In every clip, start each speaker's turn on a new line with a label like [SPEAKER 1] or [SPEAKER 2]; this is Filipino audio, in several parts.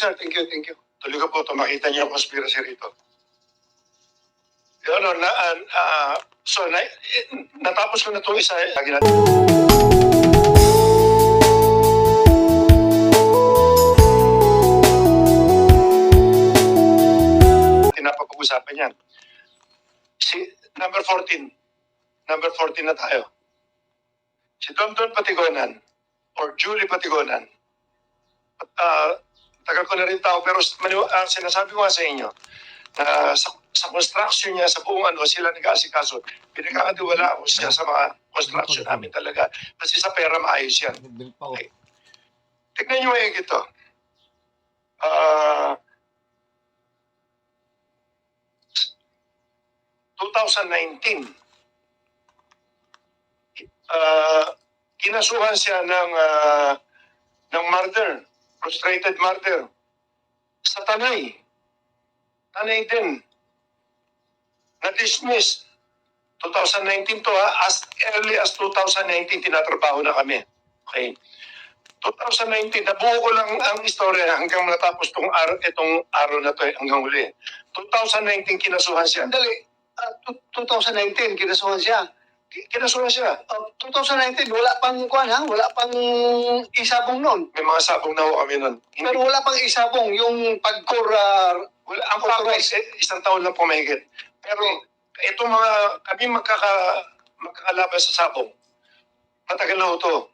[SPEAKER 1] Sir, thank you, thank you.
[SPEAKER 2] Tuloy ko po ito, makita niyo ang conspiracy rito. Yun, natapos ko na itong isa. Lagi natin. Napag-uusapan yan. Number 14. Number 14 na tayo. Si Don Patigonan or Julie Patigonan. Tagal ko na rin tao pero sinasabi ko nga sa inyo na sa construction niya, sa buong sila nag-aasikaso. Pinagkakatiwala ako siya sa mga construction namin talaga. Kasi sa pera maayos yan. Okay. Tignan niyo yung ito. 2019, kinasuhan siya ng murder, frustrated murder. Sa Tanay. Tanay din. Na-dismiss. 2019 to as early as 2019, tinatrabaho na kami. Okay. 2019, nabuo ko lang ang istorya hanggang natapos itong araw na to hanggang huli. 2019, kinasuhan siya.
[SPEAKER 1] Dali, 2019, kinasuhan siya.
[SPEAKER 2] Kinasuhan siya.
[SPEAKER 1] 2019, wala pang kuhan ha? Wala pang isabong noon.
[SPEAKER 2] May mga sabong na ho kami nun.
[SPEAKER 1] Pero wala pang isabong, yung pagkor...
[SPEAKER 2] ang pagkor, isang taon lang po mahigit. Pero itong kami magkakalaban sa sabong. Matagal na ho to.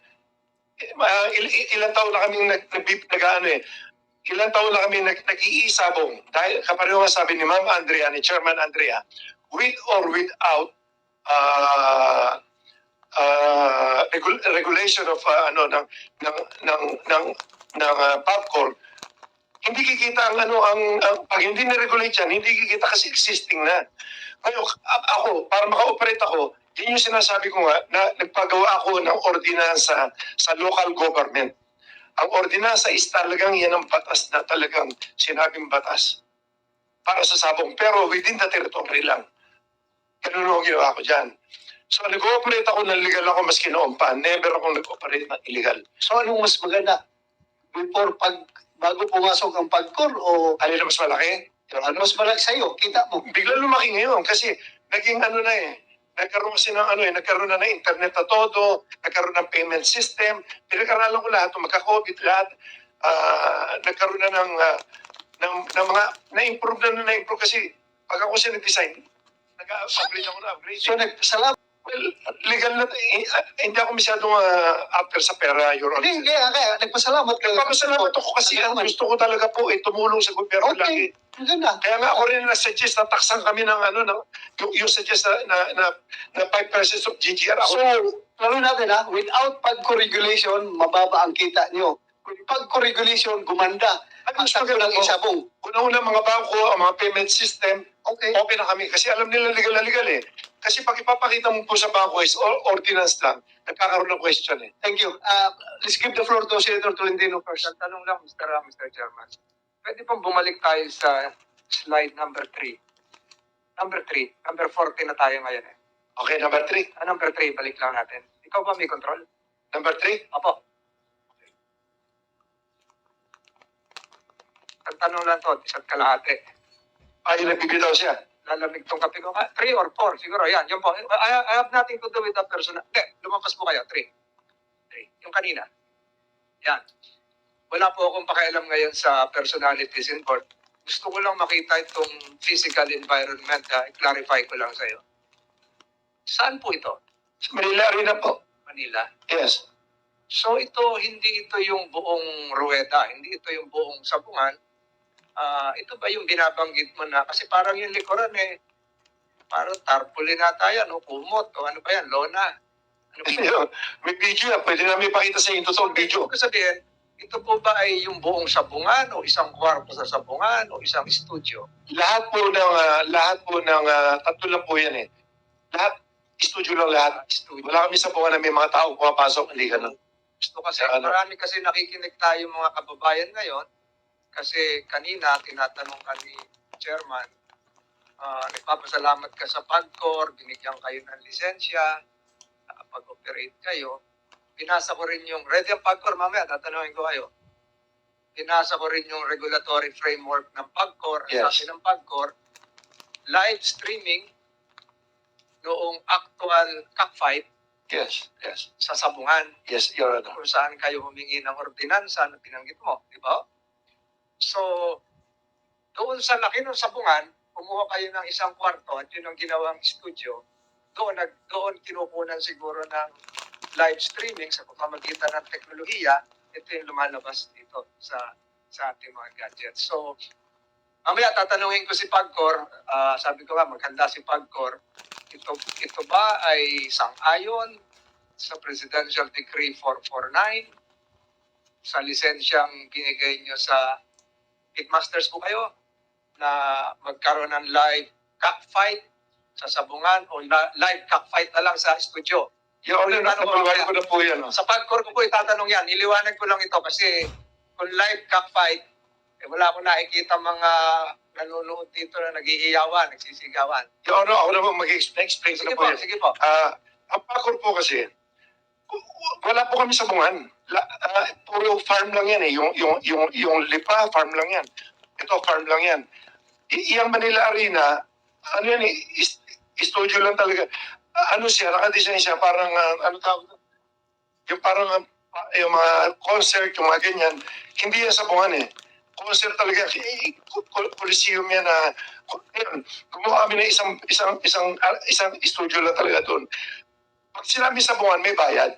[SPEAKER 2] Ilang taon na kami ilang taon na kami nag-iisabong. Dahil kapareho nga sabi ni Ma'am Andrea, ni Chairman Andrea, with or without regulation of PubCorp, hindi kikita ang pag hindi na-regulate yan, hindi kikita kasi existing na. Ngayon, ako, para maka-operate ako, yun yung sinasabi ko nga, na nagpagawa ako ng ordinansa sa local government. Ang ordinansa is talagang yan ang batas na talagang sinabing batas para sa sabong. Pero within the territory lang. Ganun ang ginawa ko dyan. So, nag-ooperate ako ng legal ako maski noon pa. Never ako nag-ooperate ng illegal.
[SPEAKER 1] So, anong mas maganda? Bago pumasok ang pagkor o...
[SPEAKER 2] Alin na mas malaki?
[SPEAKER 1] Ano mas malaki sa'yo? Kita mo.
[SPEAKER 2] Bigla lumaki ngayon kasi naging nagkaroon kasi nagkaroon na ng internet na todo, nagkaroon ng payment system, pinag-aralan ko lahat, magka-COVID lahat, nagkaroon na ng mga, na-improve kasi pag ako siya nag-design, nag-upgrade ako na upgrade.
[SPEAKER 1] So, salamat.
[SPEAKER 2] Well, legal na, hindi ako masyadong after sa pera, Your Honor.
[SPEAKER 1] Hindi, kaya nagpasalamat ka.
[SPEAKER 2] Nagpapasalamat ako kasi ang gusto ko talaga po tumulong sa gobyerno lagi.
[SPEAKER 1] Maganda.
[SPEAKER 2] Kaya nga ako rin na-suggest na taksan kami ng yung suggest na 5% of GGR.
[SPEAKER 1] So, lalo natin without pagko-regulation, mababa ang kita nyo. Kung pagko-regulation, gumanda. Ang takbo ng isabong.
[SPEAKER 2] Una-una mga bangko, ang mga payment system,
[SPEAKER 1] okay,
[SPEAKER 2] open na kami. Kasi alam nila legal na legal eh. Kasi pag ipapakita mo po sa bangko is ordinance lang, nagkakaroon ng question eh.
[SPEAKER 1] Thank you. Let's give the floor to Senator Tolentino first.
[SPEAKER 3] Tanong lang, Mr. Chairman. Pwede pong bumalik tayo sa slide number 3. Number 40 na tayo ngayon eh.
[SPEAKER 2] Okay, number 3.
[SPEAKER 3] Number 3, balik lang natin. Ikaw ba may control?
[SPEAKER 2] Number 3?
[SPEAKER 3] Opo. Okay. Ang tanong lang to, isa't kalahati.
[SPEAKER 2] Ay, nagbibitaw siya.
[SPEAKER 3] Lalamig tong kape ko. 3 or 4, siguro. Yan, yun po. I have nothing to do with the person. Hindi, lumampas mo kayo. 3. Yung kanina. Yan. Wala po akong pakialam ngayon sa personalities in court. Gusto ko lang makita itong physical environment. I-clarify ko lang sa iyo. Saan po ito?
[SPEAKER 2] Sa Manila rin na po.
[SPEAKER 3] Manila?
[SPEAKER 2] Yes.
[SPEAKER 3] So hindi ito yung buong ruweda. Hindi ito yung buong sabungan. Ito ba yung binabanggit mo na? Kasi parang yung likuran parang tarpaulin na tayo, kumot, o ano ba yan, lona. Ano ba yan?
[SPEAKER 2] May video yan. Pwede namin ipakita sa inyo totoong video.
[SPEAKER 3] Ibig sabihin, ito po ba ay yung buong sabungan o isang kwarto sa sabungan o isang studio?
[SPEAKER 2] Lahat po ng tatlo lang po yan eh. Lahat, studio lang lahat.
[SPEAKER 3] Studio.
[SPEAKER 2] Wala kami sa buwan na may mga tao pumapasok, hindi ka na.
[SPEAKER 3] Gusto kasi, marami kasi nakikinig tayo mga kababayan ngayon. Kasi kanina, tinatanong ka ni Chairman, nagpapasalamat ka sa PubCorp, binigyan kayo ng lisensya, nakapag-operate kayo. Binasa ko rin yung ready ang PubCorp, mamaya tatanungin ko kayo. binasa ko rin yung regulatory framework ng PAGCOR.
[SPEAKER 2] Yes.
[SPEAKER 3] Sabi ng PAGCOR, live streaming noong actual cockfight
[SPEAKER 2] Yes, yes,
[SPEAKER 3] sa Sabungan,
[SPEAKER 2] yes, Your Honor.
[SPEAKER 3] kung saan kayo humingi ng ordinansa na binanggit mo, di ba? So, doon sa laki ng Sabungan, kumuha kayo ng isang kwarto at yun ang ginawang studio. Doon kinukunan siguro ng live streaming sa pamamagitan ng teknolohiya. Ito yung lumalabas dito sa ating mga gadgets. So, mamaya tatanungin ko si PAGCOR, sabi ko nga maganda si PAGCOR, ito ba ay sang-ayon sa Presidential Decree 449, sa lisensyang binigay nyo sa Pitmasters po kayo, na magkaroon ng live cockfight sa Sabungan o live cockfight na lang sa studio.
[SPEAKER 2] Your Honor, napapalwarin ko na po yan.
[SPEAKER 3] Sa PAGCOR ko po itatanong yan. Iliwanag ko lang ito kasi kung live cockfight, wala ko nakikita mga nanonood dito na nag-iiyawan, nagsisigawan.
[SPEAKER 2] Your Honor, ako naman mag-explain ko
[SPEAKER 3] Sige
[SPEAKER 2] na
[SPEAKER 3] po,
[SPEAKER 2] po yan.
[SPEAKER 3] sige po.
[SPEAKER 2] Ang PAGCOR po kasi, wala po kami sa bungan. Puro farm lang yan eh. Yung Lipa, farm lang yan. Ito, farm lang yan. Iyang Manila Arena, ano yan eh, studio lang talaga. Ano siya, nakadesign siya, parang, ano tawag doon? Yung parang, yung mga concert, yung mga ganyan, hindi yan sa bungan eh. Concert talaga, coliseum yan na, ayun, gumawa kami ng isang studio lang talaga doon. Pag sinabi sa bungan, may bayad.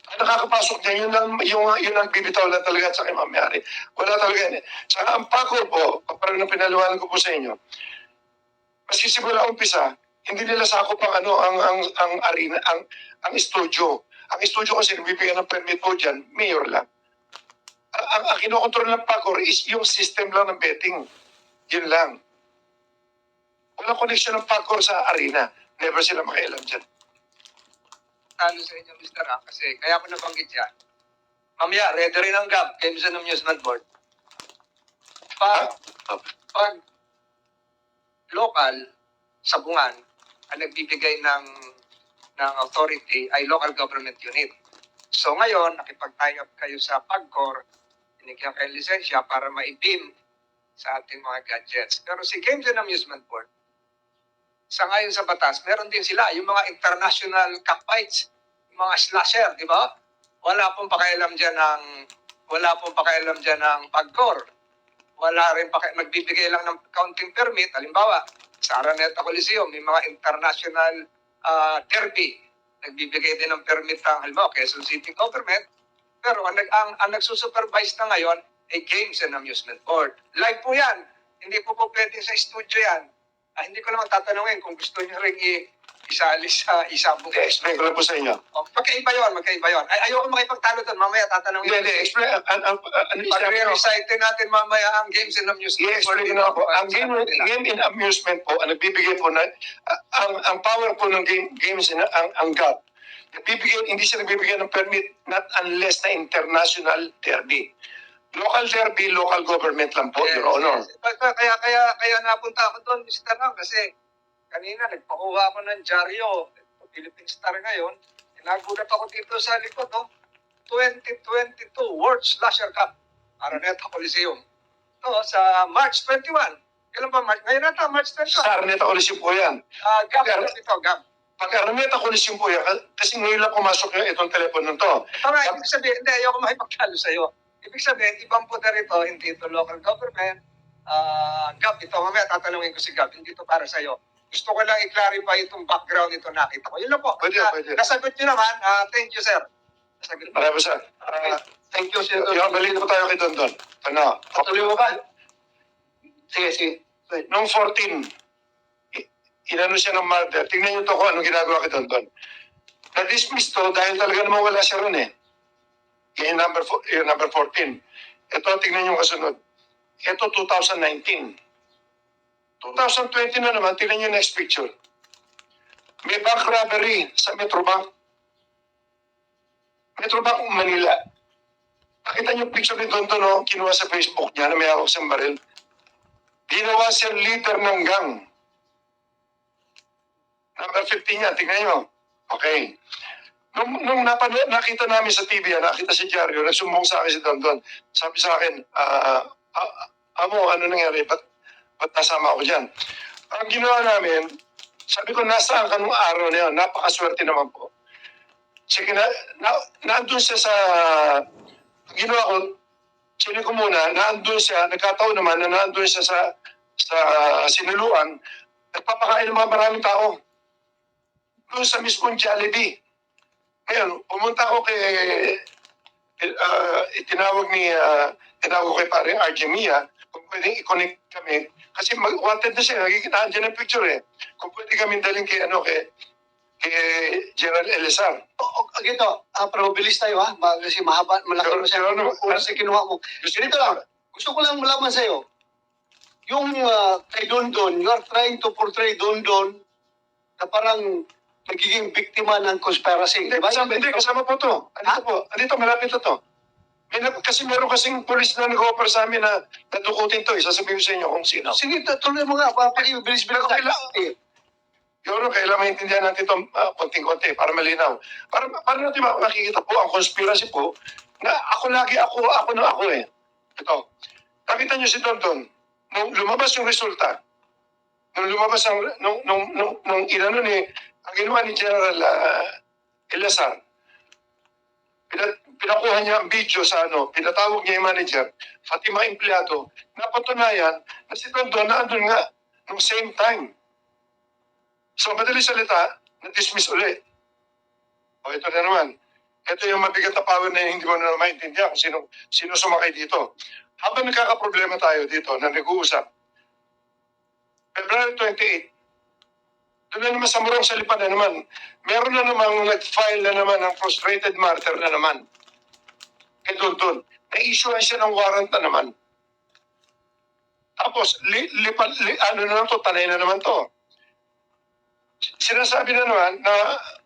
[SPEAKER 2] Ang nakakapasok niya, yun ang bibitaw lang talaga at sa kay mamayari. Wala talaga yan eh. Saka ang PAGCOR po, parang na pinaliwanag ko po sa inyo, maski simula umpisa, hindi nila sakop ang arena, ang studio. Ang studio kasi nagbibigyan ng permit po dyan, mayor lang. Ang kinokontrol ng PAGCOR is yung system lang ng betting. Yun lang. Walang connection ng PAGCOR sa arena. Never sila makialam dyan.
[SPEAKER 3] Talo sa inyo, Mr. A, kasi kaya ko nabanggit yan. Mamaya, ready rin ang GAB, Games and Amusement Board. Pag local, Sabungan, ang nagbibigay ng authority ay local government unit. So ngayon, nakipag-tie up kayo sa PAGCOR, binigyan kayo lisensya para ma-beam sa ating mga gadgets. Pero si Games and Amusement Board, sa ngayon sa batas, meron din sila yung mga international cockfights, yung mga slasher, di ba? Wala pong pakialam dyan ng PAGCOR. Wala rin nagbibigay lang ng counting permit. Halimbawa, sa Araneta Coliseum, may mga international derby. Nagbibigay din ng permit ang, halimbawa, Quezon City Government. Pero ang nagsusupervise na ngayon ay Games and Amusement Board. Live po yan. Hindi po pwedeng sa studio yan. Hindi ko naman tatanungin kung gusto nyo rin isali sa isabong.
[SPEAKER 2] Explain ko lang po sa inyo.
[SPEAKER 3] Magkaiba yun. Ayoko makipagtalo doon. Mamaya tatanungin.
[SPEAKER 2] Hindi, explain.
[SPEAKER 3] Pag-recite natin mamaya ang Games and Amusement Board.
[SPEAKER 2] I-explain na po. Ang game and amusement po, ang nagbibigay po na, ang power po ng games, ang GAB, hindi siya nagbibigay ng permit not unless na international derby. Local derby, local government lang po,
[SPEAKER 3] Yes,
[SPEAKER 2] Your Honor.
[SPEAKER 3] yes. Kaya napunta ako doon, Mr. Ram, kasi kanina nagpakuha ako ng dyaryo, Philippine Star ngayon, nagulat ako dito sa likod, 2022 World Slasher Cup, Araneta Coliseum. Sa March 21. Kailan ba March? Ngayon nata, March 21.
[SPEAKER 2] Sa Araneta Coliseum po yan.
[SPEAKER 3] Gab, ito, Gab.
[SPEAKER 2] Pag Araneta Coliseum po yan, kasi ngayon lang pumasok yung itong telepono to.
[SPEAKER 3] Ito nga, ibig sabihin, hindi, ayoko makipagtalo sa'yo. Ibig sabihin, ibang poder ito, hindi ito local government. Gab, ito, mamaya tatanungin ko si Gab, hindi ito para sa'yo. Gusto ko lang i-clarify itong background ito nakita ko. Yun lang po.
[SPEAKER 2] Pwede.
[SPEAKER 3] Nasagot nyo naman. Thank you, sir. Nasagot mo.
[SPEAKER 2] Marami sir.
[SPEAKER 3] Thank you, sir.
[SPEAKER 2] Yung balik po tayo kay Dondon. Ano?
[SPEAKER 3] Patuloy mo ba? Sige.
[SPEAKER 2] Noong 14, inano siya ng murder. Tingnan niyo to kung anong ginagawa kay Dondon. Na-dismiss to dahil talaga naman wala siya ron eh. Yung number 14. Ito, tingnan niyo kasunod. Ito, 2019. 2020 na naman, tingnan niyo next picture. May bank robbery sa Metrobank. Metrobank Manila. Nakita niyo picture ni Dondon, kinuha sa Facebook niya na may hawak siyang baril. Ginawa siyang leader ng gang. Number 15 niya, tingnan niyo. Okay. nakita namin sa TV, nakita si Diario, nagsumbong sa akin si Don Don. Sabi sa akin, Amo, ano nangyari? Ba't nasama ako dyan? Ang ginawa namin, sabi ko, nasaan ka nung araw na yun? Napakaswerte naman po. Sige, naandun siya sa, ang ginawa ko, sili ko muna, naandun siya, nagkataon naman na naandun siya sa siniluan, nagpapakain ng mga maraming tao. Doon sa mismong Jollibee. Ngayon, pumunta ako tinawag ko kay paring RJ Mia, kung pwedeng i-connect kami, kasi wanted na siya, nandiyan ang picture eh. Kung pwede kami daling kay General Elizar.
[SPEAKER 1] Ganito, pero bilis tayo ha, kasi mahaba, malaki
[SPEAKER 2] Sure,
[SPEAKER 1] na siya.
[SPEAKER 2] sure, no.
[SPEAKER 1] Oras na kinuha mo. Ganito lang, gusto ko lang malaman sa'yo, yung kay Dondon, you are trying to portray Dondon na parang nagiging biktima ng conspiracy.
[SPEAKER 2] Hindi,
[SPEAKER 1] Di ba?
[SPEAKER 2] kasama po to. Andito, malapit na to. Kasi meron kasing polis na nag-offer sa amin na nadukutin to. Sasabihin ko sa inyo kung sino.
[SPEAKER 1] Sige, tuloy mo nga, bilis-bilis
[SPEAKER 2] Pero
[SPEAKER 1] tayo.
[SPEAKER 2] Yoro, kailangan maintindihan natin ito konting-konti para malinaw. Para natin makikita po ang conspiracy po na ako eh. Ito. Nakita niyo si Tonton, nung lumabas yung resulta, nung inano ni, ang ginawa ni General Elazar, pinakuha niya ang video sa pinatawag niya yung manager, pati mga empleyado, napatunayan na si Tonton na andun nga nung same time. So, madali salita, na-dismiss ulit. O, ito na naman. Ito yung mabigat na power na hindi mo na maintindihan kung sino sumakay dito. Habang nagkakaproblema tayo dito na nag-uusap, February 28, doon na naman sa Murong Salipan na naman, meron na namang nag-file na naman ng frustrated martyr na naman. Kaya doon, na-issuean siya ng warrant na naman. Tapos, ano na naman to, tanay na naman to. Sinasabi na naman na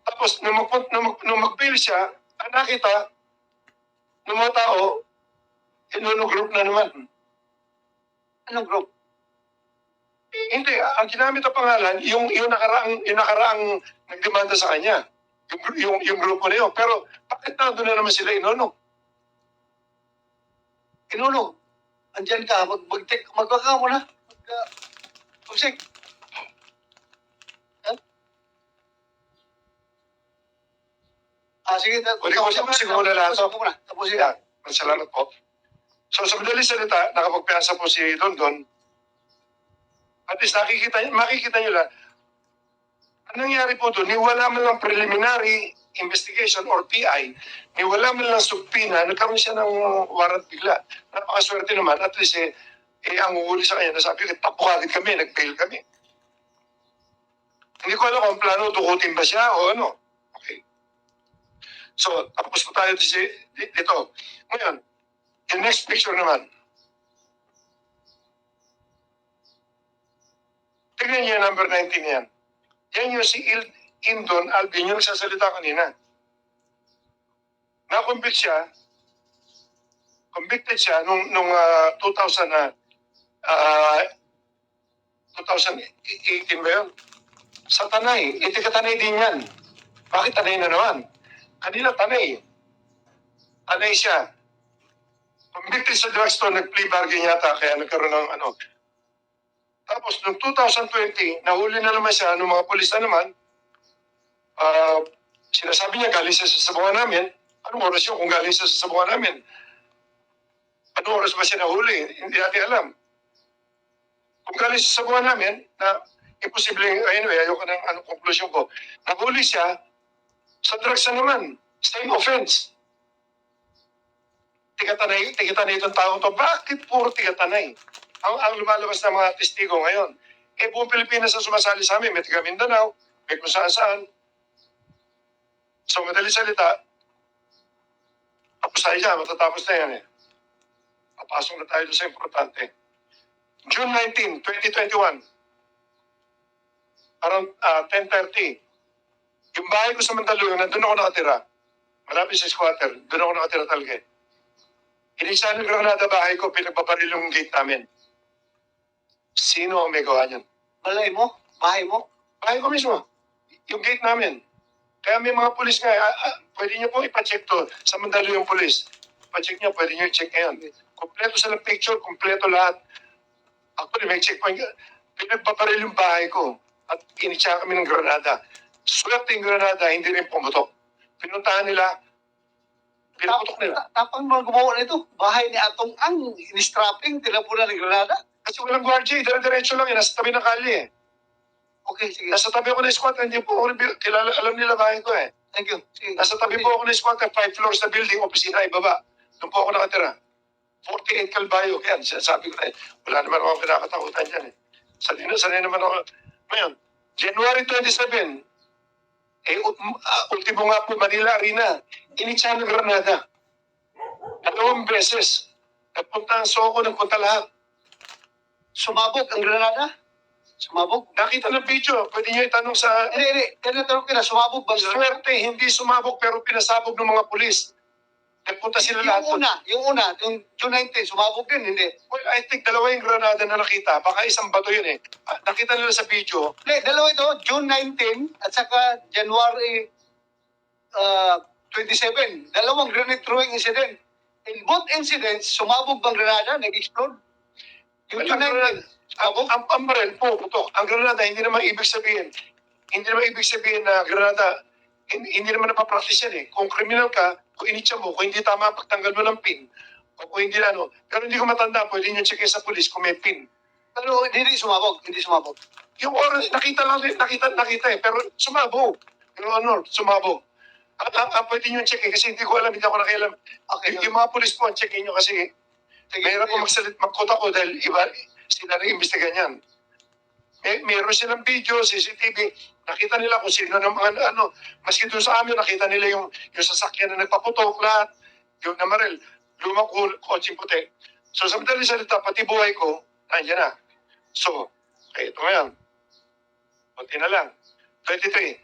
[SPEAKER 2] tapos nung mag-bail siya, ang nakita ng mga tao, group na naman.
[SPEAKER 1] Anong group?
[SPEAKER 2] Hindi, ang ginamit na pangalan, yung nakaraang nagdemanda sa kanya. Yung grupo na yun. Pero bakit nandun na naman sila Inono?
[SPEAKER 1] Inuno, andyan ka, magbaka mo na. Pusik. Sige,
[SPEAKER 2] Uli ko tapusin ko muna lahat.
[SPEAKER 1] Tapusin ka.
[SPEAKER 2] Salamat po. So, sa madaling salita, nakapagpiansa po si Dondon. At least makikita nyo lang, ang nangyari po doon, wala man lang preliminary investigation or PI, wala man lang subpina, nagkaroon siya ng warrant bigla. Napakaswerte naman, at least ang uhuli sa kanya, nasabi ko, tapukagid kami, nag-bail kami. Hindi ko alam kung plano, dukutin ba siya o ano. Okay. So, tapos po tayo dito. Ngayon, yung next picture naman. Tignan niyo yung number 19 yan. Yan yung si Indon Alvin, yung nagsasalita kanina. Convicted siya nung 2018 ba yun? Sa Tanay. Taga-Tanay din yan. Bakit Tanay na naman? Kanina Tanay. Tanay siya. Convicted sa drugstore, nag-plea bargain yata, kaya nagkaroon ng ano. Tapos, noong 2020, nahuli na naman siya ng mga polis na naman. Sinasabi niya, galing siya sa sabungan namin. Anong oras yun kung galing siya sa sabungan namin? Anong oras ba siya nahuli? Hindi natin alam. Kung galing siya sa sabungan namin, na imposibleng, anyway, ayoko ng conclusion ko. Nahuli siya sa drugs na naman. Same offense. Tigatanay itong taong to. Bakit puro tigatanay? Ang lumalabas ng mga testigo ngayon. Buong Pilipinas ang sumasali sa amin. May taga Mindanao, may kung saan-saan. So, madali salita, tapos tayo dyan, matatapos na yan Papasok na tayo sa importante. June 19, 2021, around 10:30, yung bahay ko sa Mandaluyong, nandun ako nakatira. Malapit sa squatter, doon ako nakatira talaga Inisa ng granada bahay ko, pinagpaparil yung gate namin. Sino ang may gawa niyan?
[SPEAKER 1] Malay mo? Bahay mo?
[SPEAKER 2] Bahay ko mismo. Yung gate namin. Kaya may mga pulis nga, pwede nyo pong ipacheck to sa Mandaluyong Police. Ipacheck nyo, pwede nyo i-check ngayon. Kompleto sa picture, kompleto lahat. Actually, may checkpoint. Pinagpaparil yung bahay ko at initsa kami ng granada. Swerte yung granada, hindi rin pumutok. Pinuntahan nila, pinaputok nila.
[SPEAKER 1] Tapang mga gumawa nito, bahay ni Atong Ang, in-strapping, tinapunan ng granada.
[SPEAKER 2] Kasi walang gwardiya, dire-diretso lang, nasa tabi ng kalye.
[SPEAKER 1] Okay, sige.
[SPEAKER 2] Nasa tabi ako ng squad, hindi po ako kilala, alam nila bahay ko eh.
[SPEAKER 1] Thank you. Sige.
[SPEAKER 2] Nasa tabi po ako ng squad, 5 floors na building, opisina, ibaba. Doon po ako nakatira. 48 Calvayo, kaya sabi ko na wala naman ako kinakatakutan dyan eh. Sanay naman ako. Ngayon, January 27, ultimo nga po Manila Arena, initsa ng Granada. 2 beses. Nagpunta ang Soko, nagpunta lahat.
[SPEAKER 1] Sumabog ang granada? Sumabog?
[SPEAKER 2] Nakita ng video, pwede nyo itanong sa...
[SPEAKER 1] Hindi. Tinatanong ko na, sumabog ba ang granada?
[SPEAKER 2] Swerte, hindi sumabog pero pinasabog ng mga pulis. Nagpunta sila lahat.
[SPEAKER 1] Yung June 19, sumabog din, hindi.
[SPEAKER 2] Well, I think dalawa yung granada na nakita. Baka isang bato yun eh. Nakita nila sa video.
[SPEAKER 1] Hindi, dalawa ito, June 19 at saka January 27. Dalawang grenade throwing incident. In both incidents, sumabog bang granada? Nag-explode? Yung June 19, sumabog?
[SPEAKER 2] Ang baril po, putok. Ang granada, hindi naman ibig sabihin na granada, hindi naman napapractice yan eh. Kung criminal ka, kung initsa mo, kung hindi tama pagtanggal mo ng pin, o kung hindi ano, pero hindi ko matanda, pwede nyo check sa police kung may pin.
[SPEAKER 1] Pero hindi sumabog.
[SPEAKER 2] Yung oras, nakita eh, pero sumabog. Pero ano, sumabog. Ang pwede nyo check eh, kasi hindi ko alam, hindi ako nakialam.
[SPEAKER 1] Okay.
[SPEAKER 2] Yung mga police po, checkin nyo kasi mahirap po magkota ko dahil iba, sila rin imbestigan yan. Meron silang video, CCTV, nakita nila kung sino ng mga ano, maski doon sa amin, nakita nila yung sasakyan na nagpaputok lahat, yung namaril, lumang kotseng puti. So sa madaling salita, pati buhay ko, nandiyan na. So, ito ngayon. Kunti na lang. 23.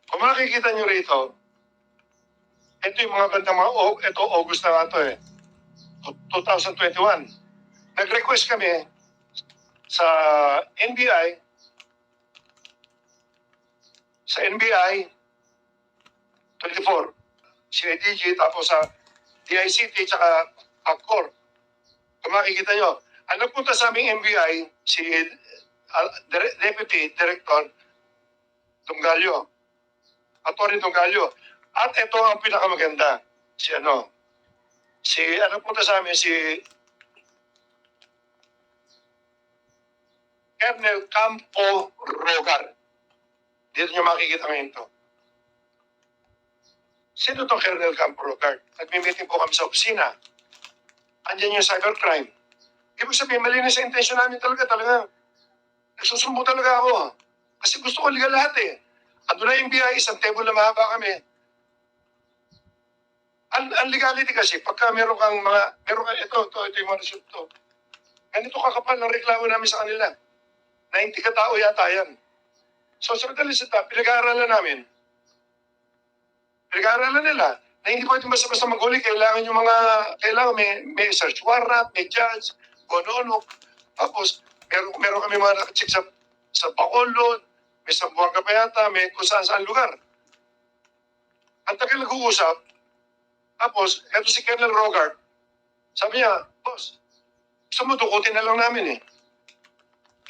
[SPEAKER 2] Kung makikita nyo rito, ito yung mga bandang ito August na ito eh. 2021. Nag-request kami sa NBI, sa NBI 24, CIDG, tapos sa DICT, tsaka ACOR. Kung makikita nyo, ang nagpunta sa aming NBI, si Deputy Director Dongalio, Atty. Dongalio. At ito ang pinakamaganda, ang punta sa amin, si Colonel Campo Rogar. Dito nyo makikita ngayon ito. Sino itong Colonel Campo Rogar? Nagmi-meeting po kami sa opisina. Andiyan yung cybercrime. Ibig sabihin, malinis sa intensyon namin talaga. Nagsusumbo talaga ako. Kasi gusto ko liga lahat eh. Ando na yung BI, isang table na mahaba kami. Ang legality kasi, pagka meron kang ito yung mga result to. Ganito kakapal ng reklamo namin sa kanila. 90 katao yata yan. So sa madaling salita, pinag-aaralan namin. Pinag-aaralan nila na hindi pwede basta-basta maghuli. Kailangan may search warrant, may judge, kung ano-ano. Tapos, meron kami mga nakacheck sa Bacolod, may Sambuanga pa yata, may kung saan lugar. Ang tagal nag-uusap, tapos, eto si Colonel Rogar, sabi niya, boss, gusto mo dukutin na lang namin eh.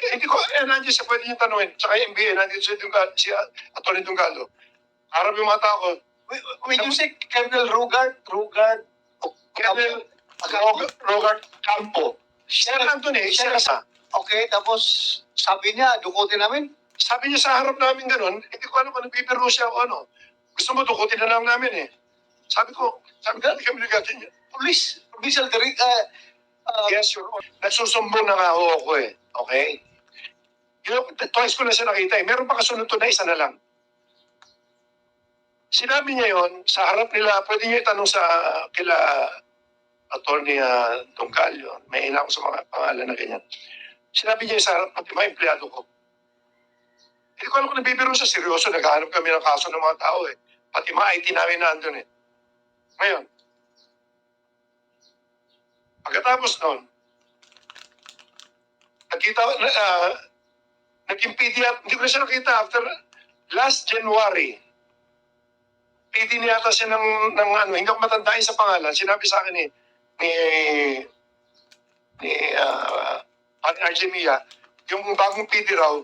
[SPEAKER 2] Hindi ko, nandiyan siya pwede niyong tanungin, tsaka yung MBA, nandiyan si Atty. Dongalio. Harap yung mga tao.
[SPEAKER 1] When you say Colonel Rogar,
[SPEAKER 2] Colonel Rogar Campo. Siya nandun eh, siya nasa.
[SPEAKER 1] Okay, tapos sabi niya, dukutin namin.
[SPEAKER 2] Sabi niya sa harap namin ganun, hindi ko alam kung nagbibiro siya o ano. Gusto mo dukutin na lang namin eh. Sabi ko, hindi kami nagatin niya.
[SPEAKER 1] Provincial
[SPEAKER 2] Yes, Your Honor. Nagsusumbong na nga ako eh. Okay? Twice ko na siya nakita eh. Meron pa kasunod to na isa na lang. Sinabi niya yon sa harap nila, pwede niyo itanong sa kila Atty. Dongalio. May ina ako sa mga pangalan na ganyan. Sinabi niya sa harap pati mga empleyado ko. Hindi ko alam kung nabibiro siya. Seryoso, naghahanap kami ng kaso ng mga tao eh. Pati mga IT namin nandun eh. Ngayon, pagkatapos noon, naging PD, hindi ko na siya nakita after last January. PD niya yata siya ng ano, hindi ako matandaan sa pangalan. Sinabi sa akin ni RJ Mia, yung bagong PD raw,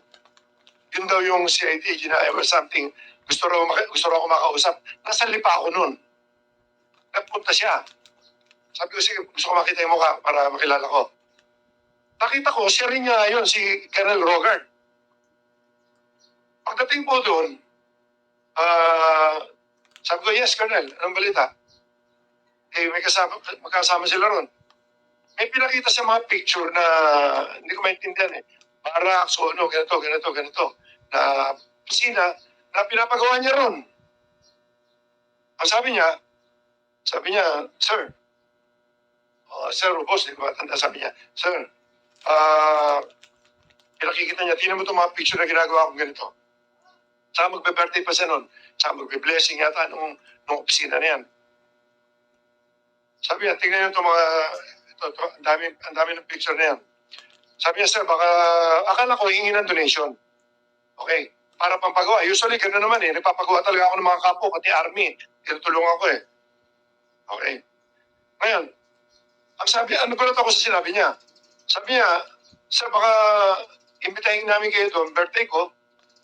[SPEAKER 2] yun daw yung CID, or something. Gusto raw ako makausap. Nasa lipa ako nun. Nagpunta siya. Sabi ko, sige, gusto ko makita yung mukha para makilala ko. Nakita ko, siya rin niya yun, si Colonel Rogard. Pagdating po doon, sabi ko, yes, Colonel, anong balita? Eh, magkasama sila ron. May pinakita sa mga picture na hindi ko maintindihan eh. Barracks o ano, ganito. Na pisina na pinapagawa niya ron. Ang sabi niya, sir, sir, boss, hindi ko matanda, sabi niya, sir, pinakikita niya, tingnan mo itong mga picture na ginagawa kong ganito. Saka magbe-birthday pa siya nun. Saka magbe-blessing yata nung opisina na yan. Sabi niya, tingnan niyo itong mga, ang dami ng picture na yan. Sabi niya, sir, baka, akala ko hingi ng donation. Okay, para pampagawa. Usually, gano'n naman eh. Nagpapagawa talaga ako ng mga kapo, pati army. Tinutulungan ko eh. Okay. Ngayon, ang sabi, nagulat ako sa sinabi niya. Sabi niya, sir, baka imbitahin namin kayo doon, birthday ko.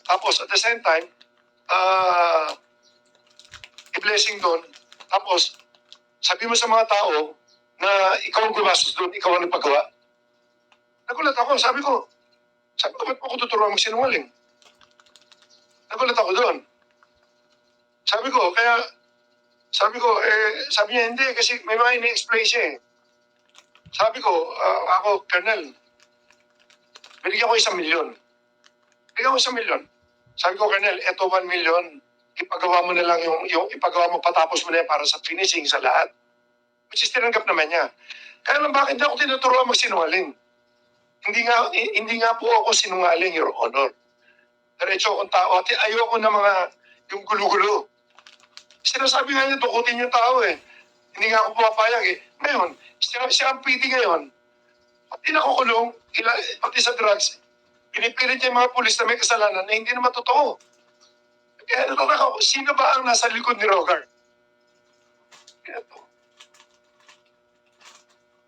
[SPEAKER 2] Tapos, at the same time, i-blessing doon. Tapos, sabi mo sa mga tao na ikaw ang gumastos doon, ikaw ang nagpagawa. Nagulat ako, sabi ko, ba't mo ako tuturuan magsinungaling? Nagulat ako doon. Sabi niya, hindi, kasi may mga ini-explain siya eh. Sabi ko, ako, Colonel, binigyan ko 1 milyon. Sabi ko, Colonel, eto 1 milyon, ipagawa mo na lang yung ipagawa mo, patapos mo na yan para sa finishing sa lahat. Which is tinanggap naman niya. Kaya lang bakit ako tinuturuan magsinungaling? Hindi nga po ako sinungaling, Your Honor. Diretso akong tao at ayoko na mga yung gulo-gulo. Sinasabi nga niya, dukutin yung tao eh. Hindi nga ako pumapayag eh. Ngayon, siya ang PD ngayon. Pati nakukulong, pati sa drugs, pinipilit niya yung mga pulis na may kasalanan na hindi naman totoo. Kaya natataka ko, sino ba ang nasa likod ni Rogard? Kaya to.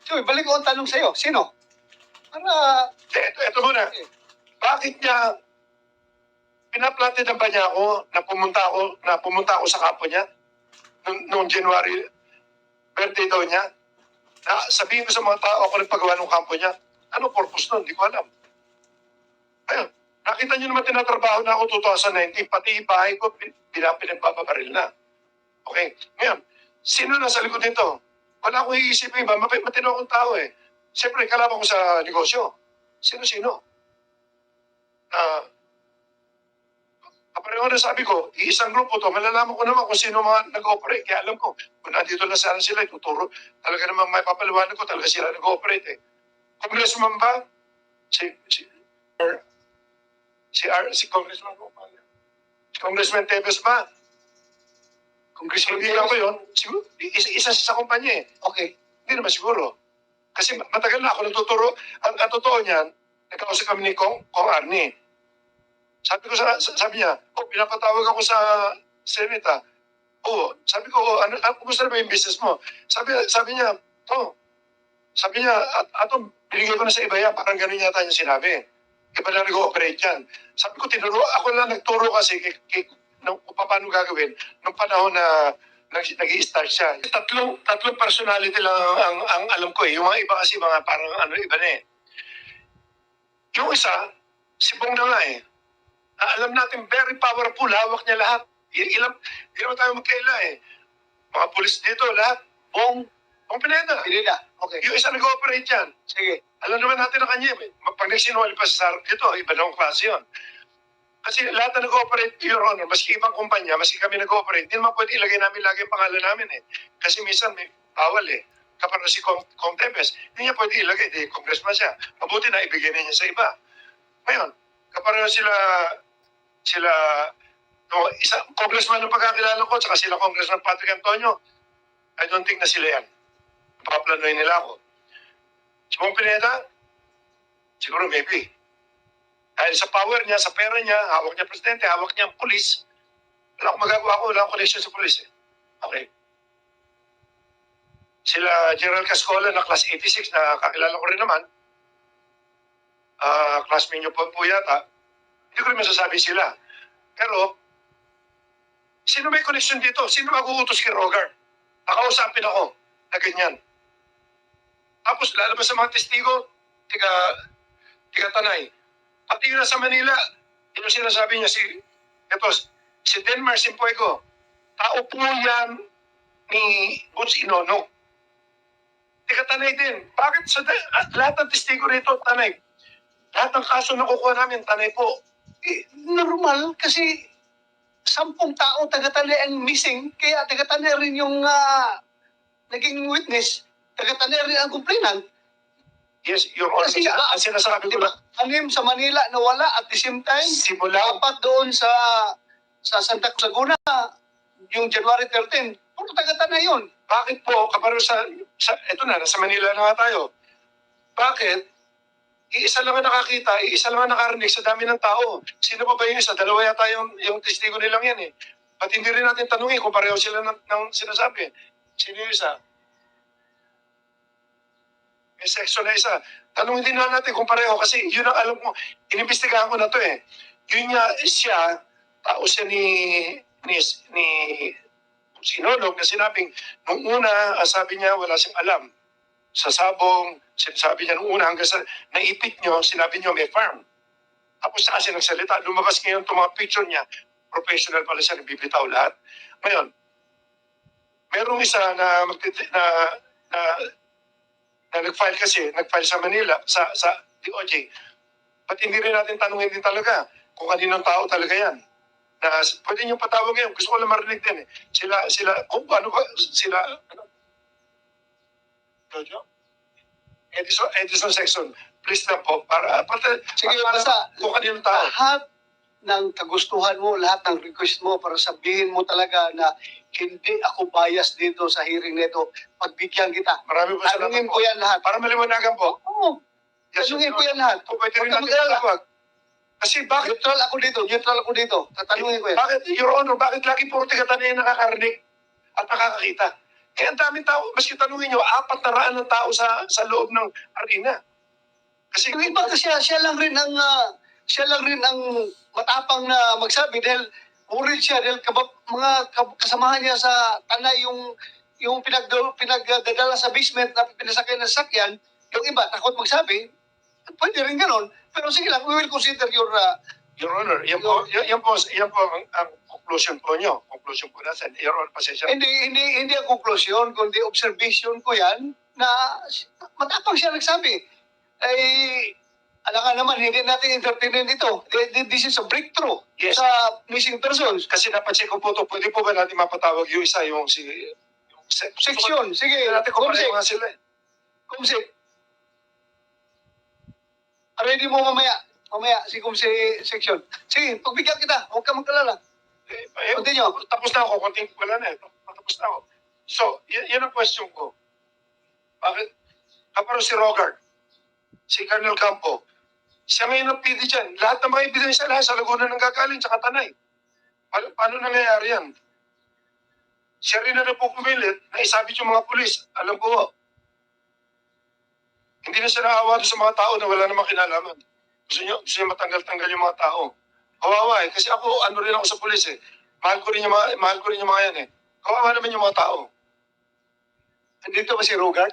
[SPEAKER 1] So, balik ko ang tanong sa'yo. Sino? Para,
[SPEAKER 2] Ito muna. Bakit niya pinaplatid na ba niya ako na pumunta ako sa kampo niya noong January birthday daw niya? Na sabihin ko sa mga tao ako nagpagawa ng kampo niya. Ano purpose nun? Hindi ko alam. Ayun, nakita niyo naman tinatrabaho na ako 2019, pati bahay ko pinagpapabaril na. Okay, ngayon, sino nasa likod nito? Wala akong iisipin ba? Matino akong tao eh. Siyempre, kalaban ko sa negosyo. Sino-sino? Kapareho na sabi ko, iisang grupo to, malalaman ko naman kung sino mga nag-ooperate. Kaya alam ko, kung nandito na sana sila, ituturo. Talaga naman may papaliwanag ko, talaga sila nag-ooperate eh. Congressman ba? Congressman Tevez ba?
[SPEAKER 1] Congressman
[SPEAKER 2] Hindi ko yun. Siguro, isa sa kumpanya eh.
[SPEAKER 1] Okay.
[SPEAKER 2] Hindi naman siguro. Kasi matagal na ako nagtuturo. Ang totoo niyan, nagkausap kami ni Kong Arnie. Sabi niya, pinapatawag ako sa Senate. Sabi ko, kumusta na ba yung business mo? Sabi niya, ato, binigay ko na sa iba yan. Parang ganun yata yung sinabi. Iba na nag-ooperate yan. Sabi ko, ako lang nagturo kasi kung paano gagawin nung panahon na nag-i-start siya. Tatlong personality lang ang alam ko eh. Yung mga iba kasi mga parang iba na eh. Yung isa, si Bong na nga eh. Alam natin, very powerful, hawak niya lahat. Hindi naman tayo magkaila eh. Mga pulis dito, lahat. Bong Pineda.
[SPEAKER 1] Okay.
[SPEAKER 2] Yung isa nag-ooperate yan.
[SPEAKER 1] Sige.
[SPEAKER 2] Alam naman natin na kanya, pag nagsinungaling pa sa sarap dito, iba na ang klase yun. Kasi lahat na nag-ooperate, Your Honor, maski ibang kumpanya, maski kami nag-ooperate, hindi naman pwede ilagay namin lagi ang pangalan namin eh. Kasi minsan may bawal eh. Kapag si Kong Tevez, hindi niya pwede ilagay, congressman siya. Mabuti na ibigay niya sa iba. Ngayon, kapag isa congressman ng pagkakilala ko, tsaka sila Congressman Patrick Antonio, I don't think na sila yan. Paplanoy nila ako. Si Bong Pineda, siguro maybe. Dahil sa power niya, sa pera niya, hawak niya presidente, hawak niya ang pulis, wala akong magagawa ko, wala akong connection sa pulis. Okay. Sila General Cascola na class 86 na kakilala ko rin naman, classmate niyo po yata, hindi ko rin masasabi sila. Pero, sino may connection dito? Sino mag-uutos kay Rogart? Nakausapin ako na ganyan. Tapos lalabas sa mga testigo, tiga Tanay. Pati yun sa Manila, yun yung sinasabi niya si Denmar Simpuego, tao po yan ni Butch Inono. Tiga Tanay din. Bakit lahat ng testigo rito, Tanay? Lahat ng kaso na kukuha namin, Tanay po.
[SPEAKER 1] Normal kasi 10 tao taga-Tanay ang missing, kaya taga-Tanay rin yung naging witness, taga-Tanay rin ang complainant.
[SPEAKER 2] Yes, Your Honor.
[SPEAKER 1] Kasi
[SPEAKER 2] Ang sinasabi ko
[SPEAKER 1] diba, anim sa Manila nawala at the same time,
[SPEAKER 2] simula,
[SPEAKER 1] apat doon sa Santa Cruz, Laguna, yung January 13, puro taga-Tanay yun.
[SPEAKER 2] bakit po, kaparo eto na, nasa Manila na nga tayo, bakit iisa lang ang nakakita, iisa lang ang nakarinig sa dami ng tao? Sino pa ba yung isa? Dalawa yata yung testigo nilang yan eh. Ba't hindi rin natin tanungin kung pareho sila ng sinasabi? Sino yung isa? May section na isa. Tanungin din na natin kung pareho kasi yun ang alam ko, inimbestigahan ko na to eh. Yun nga siya, tao siya ni Sinolog na sinabing, nung una, sabi niya, wala siyang alam. Sa sabong, sinasabi niya nung una hanggang sa naipit niyo, sinabi niyo may farm. Tapos saka siya nagsalita, lumabas ngayon itong mga picture niya, professional pala siya, nagbibitaw lahat. Ngayon, merong isa na nag-file kasi, nag-file sa Manila, sa DOJ. Ba't hindi rin natin tanungin din talaga kung kaninong tao talaga yan? Na pwede niyo patawag ngayon, gusto ko lang marinig din eh. Sila, kung ano ba, sila, Jojo? Edison Section, please lang po,
[SPEAKER 1] Sige, basta
[SPEAKER 2] kung kaninong tao.
[SPEAKER 1] lahat ng kagustuhan mo, lahat ng request mo para sabihin mo talaga na hindi ako bias dito sa hearing nito, pagbigyan kita.
[SPEAKER 2] Marami po salamat
[SPEAKER 1] Tanungin
[SPEAKER 2] po.
[SPEAKER 1] ko yan lahat.
[SPEAKER 2] Para maliwanagan po.
[SPEAKER 1] Oo,
[SPEAKER 2] Yes,
[SPEAKER 1] tanungin
[SPEAKER 2] Your
[SPEAKER 1] ko yan lahat.
[SPEAKER 2] Honor. Pwede rin
[SPEAKER 1] Huwag ka
[SPEAKER 2] natin
[SPEAKER 1] mag-alala.
[SPEAKER 2] patawag. Kasi bakit,
[SPEAKER 1] Neutral ako dito. Tatanungin ko yan.
[SPEAKER 2] bakit, Your Honor, bakit lagi puro tiga-Tanay yung nakakarinig at nakakakita? Kaya ang daming tao, maski tanungin nyo, 400 ng tao sa loob ng arena. Kasi
[SPEAKER 1] Yung iba kasi siya lang rin ang matapang na magsabi dahil worried siya dahil mga kasamahan niya sa Tanay yung pinagdadala sa basement na pinasakay ng sasakyan, yung iba takot magsabi. Pwede rin ganon. Pero sige lang, we will consider your
[SPEAKER 2] Your Honor, yan po ang conclusion po nyo. Conclusion po natin. Your Honor, pasensya.
[SPEAKER 1] hindi ang conclusion, kundi observation ko yan na matapang siya nagsabi. Ay, alam nga naman, hindi natin entertainin ito. This is a breakthrough
[SPEAKER 2] Yes.
[SPEAKER 1] sa missing persons.
[SPEAKER 2] Kasi napansin ko po ito, pwede po ba natin mapatawag yung isa, yung
[SPEAKER 1] Section, sige,
[SPEAKER 2] Hindi natin kung pareho nga sila eh.
[SPEAKER 1] Kumsik. Ready mo mamaya, si Kumsi section. Sige, pagbigyan kita, huwag ka magkalala. Continue.
[SPEAKER 2] Tapos na ako, konting wala na eh. Tapos na ako. So, yan ang question ko. Bakit? Kaparo si Rogart, si Colonel Campo, siya ngayon ang PD dyan. Lahat ng mga ebidensya lahat sa Laguna ng gagaling, sa Tanay. Paano nangyayari yan? Siya rin na napupumilit na isabit yung mga pulis. Alam ko, hindi na siya naawa doon sa mga tao na wala namang kinalaman. Gusto niya matanggal-tanggal yung mga tao. Kawawa eh. Kasi ako, rin ako sa pulis eh. Mahal ko rin yung mga yan eh. Kawawa naman yung mga tao.
[SPEAKER 1] Andito ba si Rogart?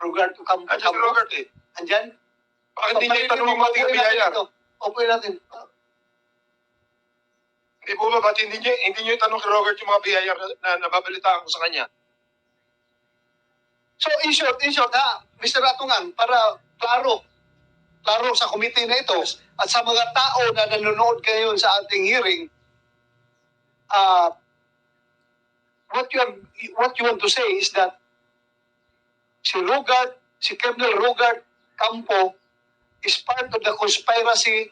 [SPEAKER 1] Rogart Campo?
[SPEAKER 2] Andiyan si Rogart eh.
[SPEAKER 1] Andyan?
[SPEAKER 2] Bakit hindi niya itanong yung mga tiga-biyayar?
[SPEAKER 1] Upuin natin.
[SPEAKER 2] Hindi po ba, ba't hindi niyo itanong kay Rogart yung mga biyayar na nababalitaan ko sa kanya?
[SPEAKER 1] So, in short ha, Mr. Atungan, para klaro sa committee na ito at sa mga tao na nanonood ngayon sa ating hearing, what you want to say is that si Colonel Rogart Campo is part of the conspiracy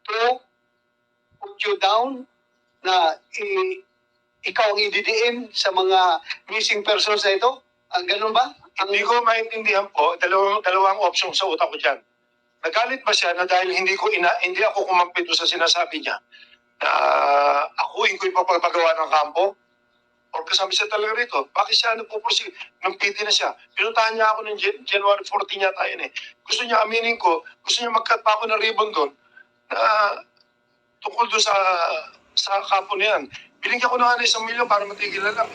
[SPEAKER 1] to put you down na ikaw ang ididiin sa mga missing persons na ito? Ang ganun ba?
[SPEAKER 2] Hindi ko maintindihan po, dalawang option sa utak ko dyan. Nagalit ba siya na dahil hindi ako kumampi doon sa sinasabi niya na akuin ko ipapagawa ng kampo? Or kasama siya talaga rito? Bakit siya nagpupursige? Nung PD na siya. Pinuntahan niya ako ng January 14 yata yun eh. Gusto niya aminin ko, gusto niya mag-cut pa ako ng ribbon doon na tungkol doon sa kampo na yan. Binigyan ko na nga ng 1 milyon para matigil na lang.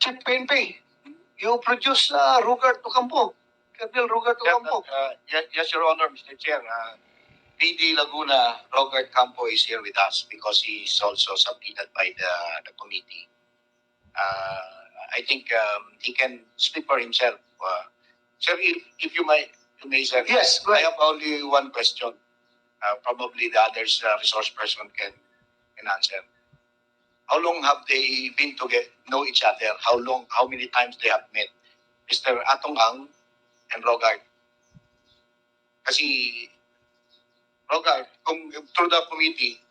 [SPEAKER 1] Chief PNP, you produce Rugart Ocampo. Colonel Rugart Ocampo.
[SPEAKER 4] Yes, Your Honor, Mr. Chair. PD Laguna, Robert Campo is here with us because he is also subpoenaed by the committee. I think he can speak for himself. Sir, if you may, sir.
[SPEAKER 1] Yes, go
[SPEAKER 4] I
[SPEAKER 1] ahead.
[SPEAKER 4] have only one question. Probably the others resource person can answer. How long have they been together, know each other? How many times they have met? Mr. Atong Ang and Rogart. Kasi Rogart, kung through the committee,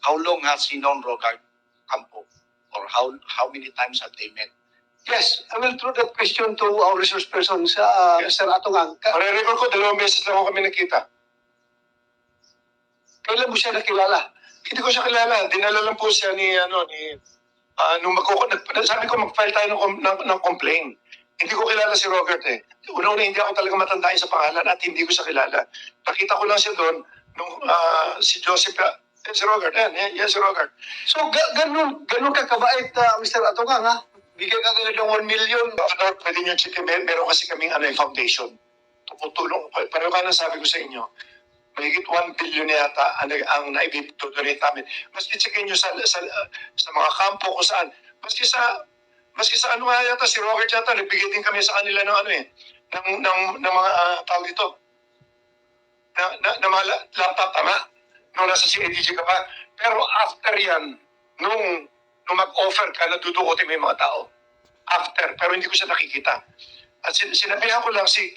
[SPEAKER 4] how long has he known Rogart Campo? Or how many times have they met?
[SPEAKER 1] Yes, I will throw that question to our resource person,
[SPEAKER 2] Yes.
[SPEAKER 1] Mr. Atongang.
[SPEAKER 2] Pare-record ko, 2 beses lang ako kami nakita.
[SPEAKER 1] Kailan mo siya nakilala?
[SPEAKER 2] Hindi ko siya kilala. Dinala lang po siya nung sabi ko mag-file tayo ng complaint. Hindi ko kilala si Robert eh. Una-una hindi ako talaga matandaan sa pangalan at hindi ko siya kilala. Nakita ko lang siya doon nung si Joseph, si Robert, yan si Robert.
[SPEAKER 1] So, ganun ka kabait, Mr. Atongang, ha? Bigay ka agad ng 1 million.
[SPEAKER 2] Ano, pwede niyo check, meron kasi kaming foundation. Tumutulong, pareho ka na sabi ko sa inyo, mahigit 1 billion yata ang naibitudonate namin. Maski checkin nyo sa mga kampo kung saan. Maski sa ano nga yata, si Robert yata, nagbigay din kami sa kanila ng mga tawag dito. Na mga laptop, tama? Nung nasa CADG ka pa. Pero after yan, nung mag-offer ka, nadudukotin mo yung mga tao. After, pero hindi ko siya nakikita. At sinabihan ko lang si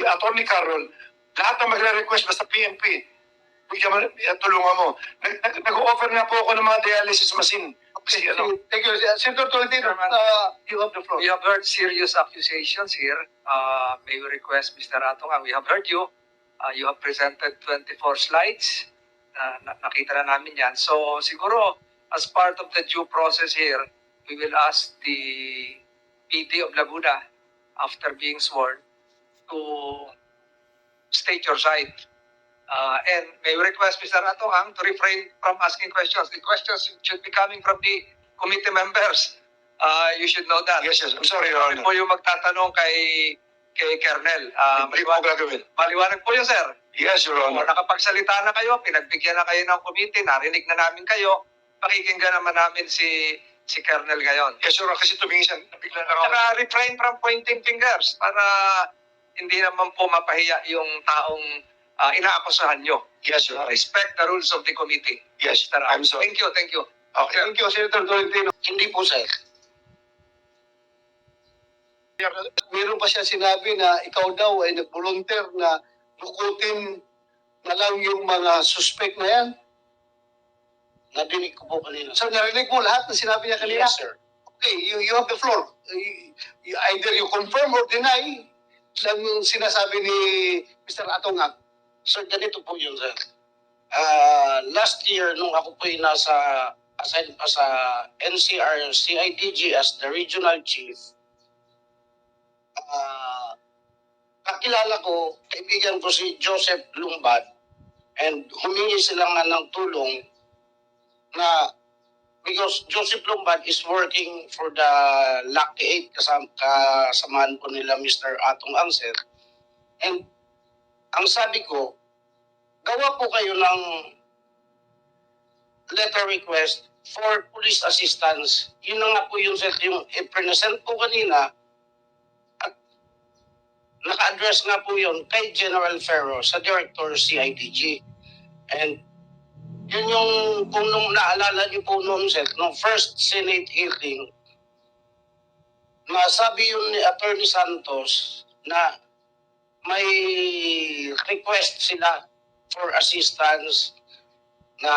[SPEAKER 2] Atty. Carol, lahat na magre-request basta PNP, tulungan mo. Nag-offer na po ako ng mga dialysis machine.
[SPEAKER 1] Thank you. Senator Tolentino, you have the floor.
[SPEAKER 3] We have heard serious accusations here. May we request, Mr. Atong, we have heard you. You have presented 24 slides. Nakita na namin yan. So siguro, as part of the due process here, we will ask the PD of Laguna, after being sworn, to state your side. And may we request Mr. Atong to refrain from asking questions. The questions should be coming from the committee members. You should know that.
[SPEAKER 2] Yes, I'm sorry, Your Honor.
[SPEAKER 3] Po yung magtatanong kay Kernel.
[SPEAKER 2] Hindi po gagawin.
[SPEAKER 3] Maliwanag po yun, sir.
[SPEAKER 2] Yes, Your
[SPEAKER 3] Kung
[SPEAKER 2] Honor.
[SPEAKER 3] nakapagsalita na kayo, pinagbigyan na kayo ng committee, narinig na namin kayo, pakikinggan naman namin si Kernel ngayon.
[SPEAKER 2] Yes, Your Honor, kasi tumingin siya, nabigla na ako.
[SPEAKER 3] Saka refrain from pointing fingers para hindi naman po mapahiya yung taong inaakusahan nyo.
[SPEAKER 2] Yes, Your Honor.
[SPEAKER 3] Respect the rules of the committee.
[SPEAKER 2] Yes,
[SPEAKER 3] Mr.
[SPEAKER 2] I'm sorry.
[SPEAKER 3] Thank you, thank you.
[SPEAKER 2] Okay.
[SPEAKER 1] Thank you, Senator Tolentino.
[SPEAKER 4] Hindi po, sir.
[SPEAKER 1] Meron pa siya sinabi na ikaw daw ay nag-volunteer na lukutin na lang yung mga suspect na yan.
[SPEAKER 4] Nadinig ko po kanina.
[SPEAKER 1] So, narinig mo lahat na sinabi niya kanina?
[SPEAKER 4] Yes, sir.
[SPEAKER 1] Okay, you have the floor. Either you confirm or deny lang yung sinasabi ni Mr. Atongang.
[SPEAKER 4] Sir, ganito po yun, sir. Last year, nung ako po ay assigned pa sa NCR CIDG as the regional chief, kakilala ko, kaibigan ko si Joseph Lumbad, and humingi sila nga ng tulong na because Joseph Lumbad is working for the Lucky 8 kasamahan po nila Mr. Atong Ansel. And ang sabi ko, gawa po kayo ng letter request for police assistance. Yun na nga po yung i-present po kanina. At naka-address nga po yun kay General Ferro sa Director CIDG. And yun yung, kung nung naalala niyo po noon, sir, nung first Senate hearing, masabi yun ni Attorney Santos na may request sila for assistance na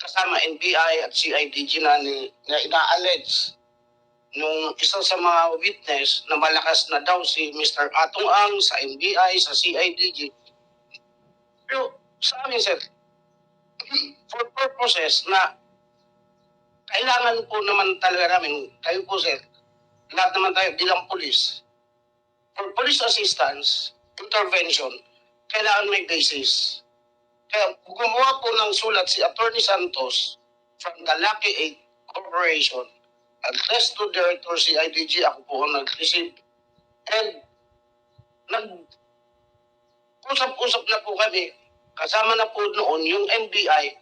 [SPEAKER 4] kasama NBI at CIDG na ina-allege nung isa sa mga witness na malakas na daw si Mr. Atong Ang sa NBI, sa CIDG. Pero sa amin, sir, for purposes na kailangan po naman talaga namin, kayo po, sir, lahat naman tayo bilang police, for police assistance, intervention, kailangan may basis. Kaya gumawa po ng sulat si Attorney Santos from the Lucky 8 Corporation, address to Director CIDG, ako po ang nag-receive, and nag-usap-usap na po kami, kasama na po noon yung NBI.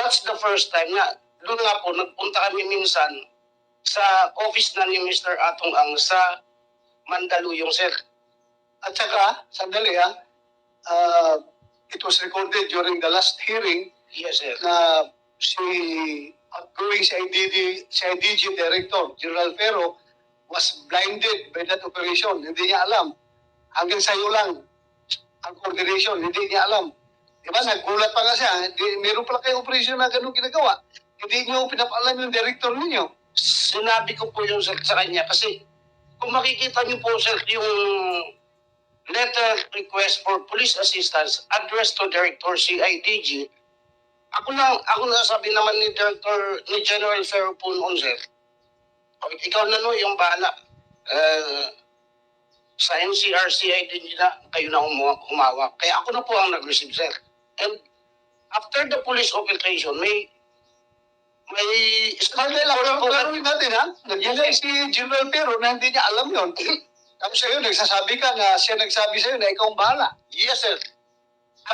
[SPEAKER 4] That's the first time na doon nga po, nagpunta kami minsan sa office na ni Mr. Atong Ang sa Mandaluyong, sir.
[SPEAKER 1] At saka, sandali it was recorded during the last hearing
[SPEAKER 4] Yes, sir.
[SPEAKER 1] na si outgoing CIDG Director, General Ferro, was blinded by that operation. Hindi niya alam. Hanggang sa'yo lang ang coordination, hindi niya alam. Diba, naggulat pa nga siya. Meron pala kayong operation na ganun ginagawa. Hindi niyo pinapaalam yung director ninyo.
[SPEAKER 4] Sinabi ko po yun, sir, sa kanya kasi kung makikita niyo po, sir, yung letter request for police assistance addressed to Director CIDG, ako na sabi naman ni General Ferro po noon, sir. Ikaw na no, yung bahala. Sa NCR CIDG na, kayo na humawak. Kaya ako na po ang nag-receive, sir. And after the police operation, may
[SPEAKER 1] Klaruin natin, ha? Nandiyan si General Ferro na hindi niya alam yon. Tapos sa'yo, nagsasabi ka na siya nagsabi sa'yo na ikaw ang bahala.
[SPEAKER 4] Yes, sir.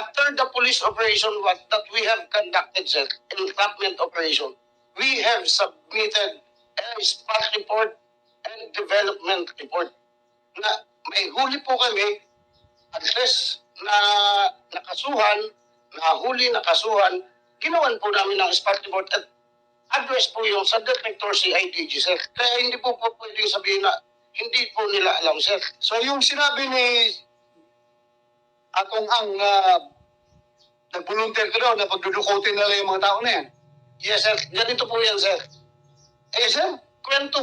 [SPEAKER 4] After the police operation that we have conducted, sir, entrapment operation, we have submitted a spot report and development report na may huli po kami, address na nakasuhan, nahuli nakasuhan, ginawan po namin ng spot report at address po yung sa Director CIDG, sir. Kaya hindi po pwedeng sabihin na hindi po nila alam, sir.
[SPEAKER 1] So yung sinabi ni Atong Ang nag-volunteer ka daw na pagdudukutin nila yung mga tao na yan.
[SPEAKER 4] Yes, sir. Ganito po yan, sir.
[SPEAKER 1] Eh, sir,
[SPEAKER 4] Ganito